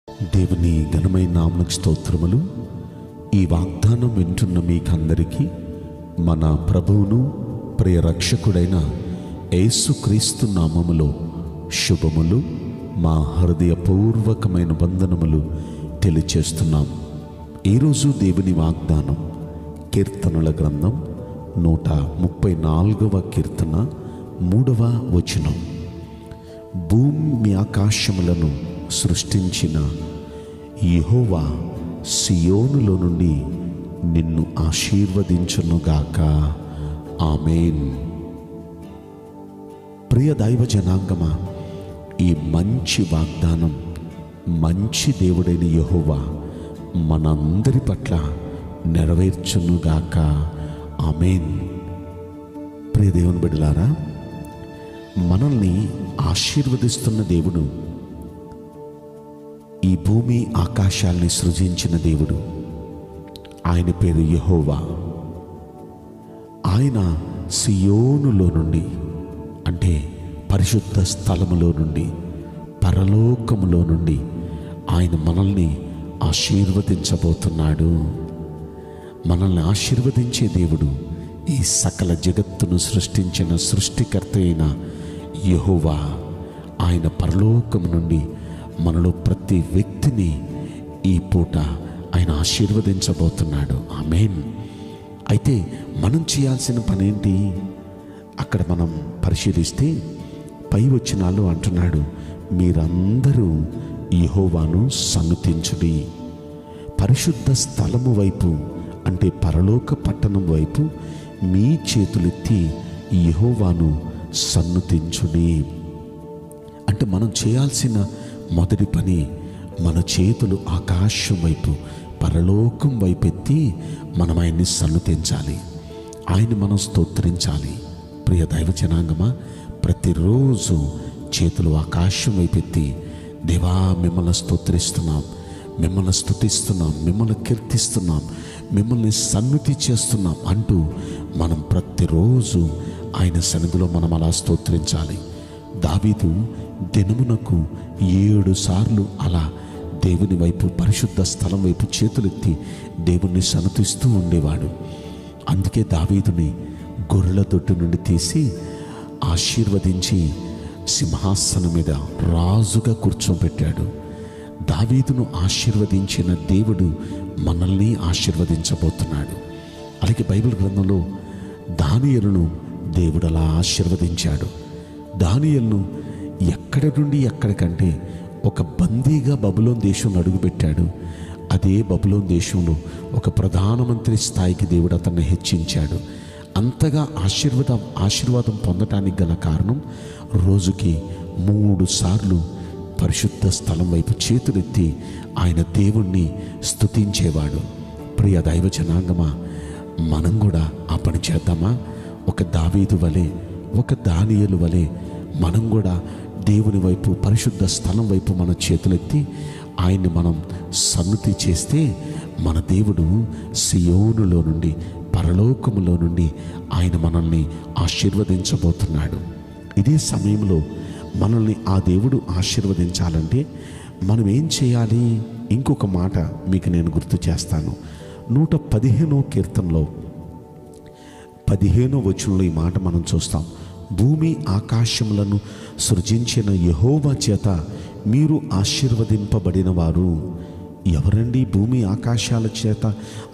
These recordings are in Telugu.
దేవుని ఘనమైన నామమునకు స్తోత్రములు. ఈ వాగ్దానం వింటున్న మీకందరికీ మన ప్రభువును ప్రియ రక్షకుడైన యేసుక్రీస్తు నామములో శుభములు, మా హృదయపూర్వకమైన వందనములు తెలియచేస్తున్నాం. ఈరోజు దేవుని వాగ్దానం కీర్తనల గ్రంథం 134వ కీర్తన 3వ వచనం. భూమి ఆకాశములను సృష్టించిన యెహోవా సియోనులో నుండి నిన్ను ఆశీర్వదించునుగాక. ఆమేన్. ప్రియ దైవ జనాంగమా, ఈ మంచి వాగ్దానం మంచి దేవుడైన యెహోవా మనందరి పట్ల నెరవేర్చునుగాక. ఆమేన్. ప్రియ దేవుని బిడ్డలారా, మనల్ని ఆశీర్వదిస్తున్న దేవుడు, ఈ భూమి ఆకాశాల్ని సృజించిన దేవుడు, ఆయన పేరు యెహోవా. ఆయన సియోనులో నుండి, అంటే పరిశుద్ధ స్థలములో నుండి, పరలోకములో నుండి ఆయన మనల్ని ఆశీర్వదించబోతున్నాడు. మనల్ని ఆశీర్వదించే దేవుడు, ఈ సకల జగత్తును సృష్టించిన సృష్టికర్త అయిన యెహోవా. ఆయన పరలోకము నుండి మనలో ప్రతి వ్యక్తిని ఈ పూట ఆయన ఆశీర్వదించబోతున్నాడు. ఆమేన్. అయితే మనం చేయాల్సిన పని ఏంటి? అక్కడ మనం పరిశీలిస్తే పై వచనాలు అంటున్నాడు, మీరందరూ యెహోవాను సన్నుతించుడి. పరిశుద్ధ స్థలము వైపు, అంటే పరలోక పట్టణం వైపు మీ చేతులెత్తి యెహోవాను సన్నుతించుడి. అంటే మనం చేయాల్సిన మొదటి పని, మన చేతులు ఆకాశం వైపు, పరలోకం వైపు ఎత్తి మనం ఆయన్ని సన్నుతించాలి, ఆయన్ని మనం స్తోత్రించాలి. ప్రియ దైవ జనాంగమా, ప్రతిరోజు చేతులు ఆకాశం వైపు ఎత్తి, దేవా మిమ్మల్ని స్తోత్రిస్తున్నాం, మిమ్మల్ని స్తుతిస్తున్నాం, మిమ్మల్ని కీర్తిస్తున్నాం, మిమ్మల్ని సన్నుతి చేస్తున్నాం అంటూ మనం ప్రతిరోజు ఆయన సన్నిధిలో మనం అలా స్తోత్రించాలి. దావీదు దినమునకు 7 సార్లు అలా దేవుని వైపు, పరిశుద్ధ స్థలం వైపు చేతులెత్తి దేవుణ్ణి సన్నుతిస్తూ ఉండేవాడు. అందుకే దావీదుని గొర్రెల దొడ్డు నుండి తీసి ఆశీర్వదించి సింహాసనం మీద రాజుగా కూర్చోబెట్టాడు. దావీదును ఆశీర్వదించిన దేవుడు మనల్ని ఆశీర్వదించబోతున్నాడు. అలాగే బైబిల్ గ్రంథంలో దానియేలును దేవుడు అలా ఆశీర్వదించాడు. దానియేలును ఎక్కడి నుండి ఎక్కడికంటే ఒక బందీగా బబులోను దేశంలో అడుగుపెట్టాడు. అదే బబులోను దేశంలో ఒక ప్రధానమంత్రి స్థాయికి దేవుడు అతన్ని హెచ్చించాడు. అంతగా ఆశీర్వాదం పొందటానికి గల కారణం, రోజుకి 3 సార్లు పరిశుద్ధ స్థలం వైపు చేతులెత్తి ఆయన దేవుణ్ణి స్తుతించేవాడు. ప్రియ దైవ జనాంగమా, మనం కూడా ఆ పని చేద్దామా? ఒక దావీదు వలె, ఒక దానియేలు వలె మనం కూడా దేవుని వైపు, పరిశుద్ధ స్థలం వైపు మన చేతులెత్తి ఆయన్ని మనం సన్నుతి చేస్తే, మన దేవుడు సియోనులో నుండి, పరలోకములో నుండి ఆయన మనల్ని ఆశీర్వదించబోతున్నాడు. ఇదే సమయంలో మనల్ని ఆ దేవుడు ఆశీర్వదించాలంటే మనం ఏం చేయాలి? ఇంకొక మాట మీకు నేను గుర్తు చేస్తాను. 115వ కీర్తనలో 15వ వచనంలో ఈ మాట మనం చూస్తాం. భూమి ఆకాశములను సృజించిన యెహోవా చేత మీరు ఆశీర్వదింపబడిన వారు. ఎవరండి భూమి ఆకాశాల చేత,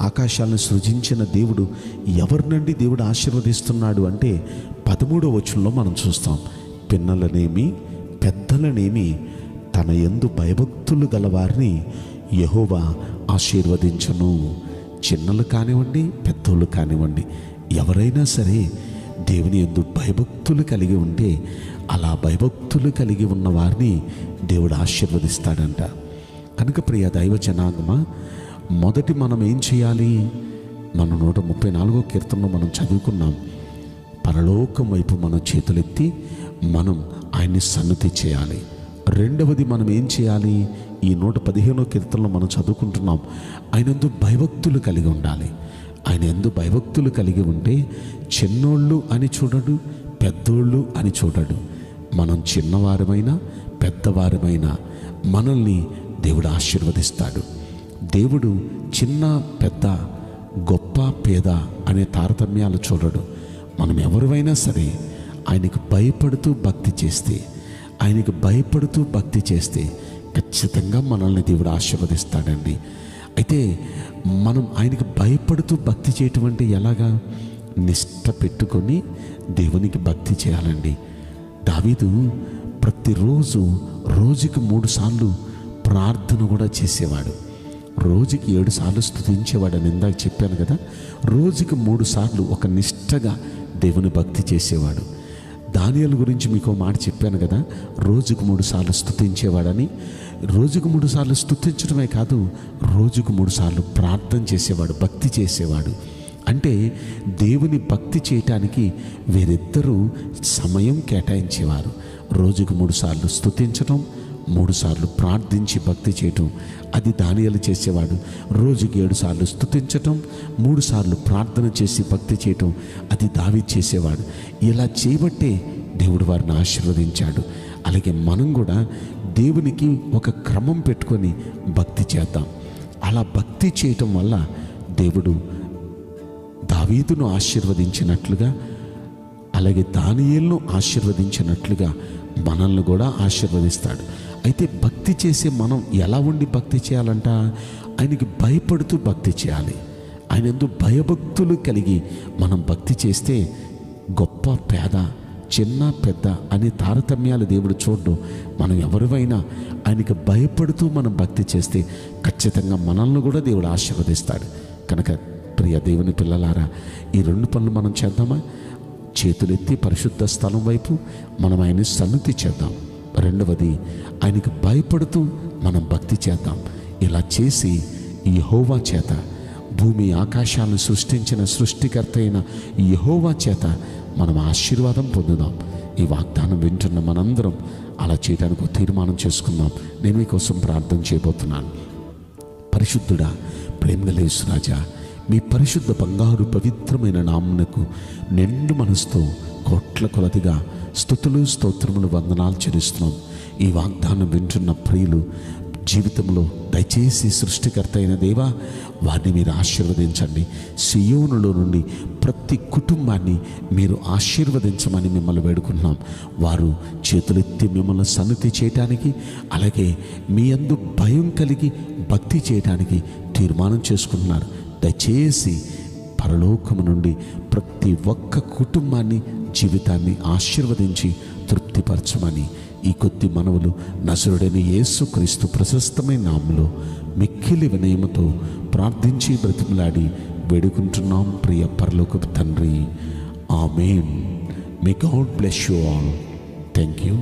ఆకాశాలను సృజించిన దేవుడు? ఎవరినండి దేవుడు ఆశీర్వదిస్తున్నాడు అంటే 13వ వచనంలో మనం చూస్తాం. పిన్నలనేమి పెద్దలనేమి తన యందు భయభక్తులు గలవారిని యెహోవా ఆశీర్వదించును. చిన్నలు కానివ్వండి, పెద్దోళ్ళు కానివ్వండి, ఎవరైనా సరే దేవుని యందు భయభక్తులు కలిగి ఉంటే, అలా భయభక్తులు కలిగి ఉన్న వారిని దేవుడు ఆశీర్వదిస్తాడంట. కనుక ప్రియ దైవ జనాంగమా, మొదటి మనం ఏం చేయాలి? మనం 134వ కీర్తనలో మనం చదువుకున్నాం, పరలోకం వైపు మనం చేతులెత్తి మనం ఆయన్ని సన్నుతి చేయాలి. రెండవది మనం ఏం చేయాలి? ఈ 115వ కీర్తనలో మనం చదువుకుంటున్నాం, ఆయన యందు భయభక్తులు కలిగి ఉండాలి. ఆయన యందు భయభక్తులు కలిగి ఉంటే చిన్నోళ్ళు అని చూడడు, పెద్దోళ్ళు అని చూడడు. మనం చిన్నవారమైనా పెద్దవారమైనా మనల్ని దేవుడు ఆశీర్వదిస్తాడు. దేవుడు చిన్న పెద్ద, గొప్ప పేద అనే తారతమ్యాలు చూడడు. మనం ఎవరివైనా సరే ఆయనకు భయపడుతూ భక్తి చేస్తే ఖచ్చితంగా మనల్ని దేవుడు ఆశీర్వదిస్తాడండి. అయితే మనం ఆయనకు భయపడుతూ భక్తి చేయటం అంటే ఎలాగా? నిష్ట పెట్టుకొని దేవునికి భక్తి చేయాలండి. దావీదు ప్రతిరోజు రోజుకి 3 సార్లు ప్రార్థన కూడా చేసేవాడు. రోజుకి 7 సార్లు స్తుతించేవాడని ఇందాక చెప్పాను కదా. రోజుకి 3 సార్లు ఒక నిష్టగా దేవుని భక్తి చేసేవాడు. దానియేలు గురించి మీకు మాట చెప్పాను కదా, రోజుకు 3 సార్లు స్తుతించేవాడని. రోజుకు 3 సార్లు స్తుతించడమే కాదు, రోజుకు 3 సార్లు ప్రార్థన చేసేవాడు, భక్తి చేసేవాడు. అంటే దేవుని భక్తి చేయటానికి వీరిద్దరూ సమయం కేటాయించేవారు. రోజుకు 3 సార్లు స్తుతించడం, 3 సార్లు ప్రార్థించి భక్తి చేయటం, అది దానియేలు చేసేవాడు. రోజుకి 7 సార్లు స్తుతించటం, 3 సార్లు ప్రార్థన చేసి భక్తి చేయటం, అది దావీదు చేసేవాడు. ఇలా చేయబట్టే దేవుడు వారిని ఆశీర్వదించాడు. అలాగే మనం కూడా దేవునికి ఒక క్రమం పెట్టుకొని భక్తి చేద్దాం. అలా భక్తి చేయటం వల్ల దేవుడు దావీదును ఆశీర్వదించినట్లుగా, అలాగే దానియేలును ఆశీర్వదించినట్లుగా మనల్ని కూడా ఆశీర్వదిస్తాడు. అయితే భక్తి చేసే మనం ఎలా ఉండి భక్తి చేయాలంట? ఆయనకి భయపడుతూ భక్తి చేయాలి. ఆయన యందు భయభక్తులు కలిగి మనం భక్తి చేస్తే గొప్ప పేద, చిన్న పెద్ద అనే తారతమ్యాలు దేవుడు చూడడం. మనం ఎవరివైనా ఆయనకి భయపడుతూ మనం భక్తి చేస్తే ఖచ్చితంగా మనల్ని కూడా దేవుడు ఆశీర్వదిస్తాడు. కనుక ప్రియ దేవుని పిల్లలారా, ఈ 2 పనులు మనం చేద్దామా? చేతులెత్తి పరిశుద్ధ స్థలం వైపు మనం ఆయన సన్నిధి చేద్దాం. రెండవది, ఆయనకు భయపడుతూ మనం భక్తి చేద్దాం. ఇలా చేసి యెహోవా చేత, భూమి ఆకాశాలను సృష్టించిన సృష్టికర్త అయిన యెహోవా చేత మనం ఆశీర్వాదం పొందుదాం. ఈ వాగ్దానం వింటున్న మనందరం అలా చేయడానికి తీర్మానం చేసుకుందాం. నేను మీకోసం ప్రార్థన చేయబోతున్నాను. పరిశుద్ధుడా, ప్రేమగల యేసురాజా, మీ పరిశుద్ధ బంగారు పవిత్రమైన నామమునకు నిండు మనసుతో కోట్ల కొలదిగా స్తుతులు, స్తోత్రములు, వందనాలు చెల్లిస్తున్నాం. ఈ వాగ్దానం వింటున్న ప్రియులు జీవితంలో దయచేసి సృష్టికర్త అయిన దేవా, వారిని మీరు ఆశీర్వదించండి. సియోనులో నుండి ప్రతి కుటుంబాన్ని మీరు ఆశీర్వదించమని మిమ్మల్ని వేడుకుంటున్నాం. వారు చేతులెత్తి మిమ్మల్ని సన్నిధి చేయటానికి, అలాగే మీ యందు భయం కలిగి భక్తి చేయటానికి తీర్మానం చేసుకుంటున్నారు. దయచేసి పరలోకము నుండి ప్రతి ఒక్క కుటుంబాన్ని, జీవితాన్ని ఆశీర్వదించి తృప్తిపరచమని ఈ కొద్ది మనవులు నజరుడైన యేసుక్రీస్తు ప్రశస్తమైన నామములో మిక్కిలి వినయముతో ప్రార్థించి బ్రతిమలాడి వేడుకుంటున్నాం ప్రియ పరలోకపు తండ్రి. ఆమేన్. May God bless you all. Thank you.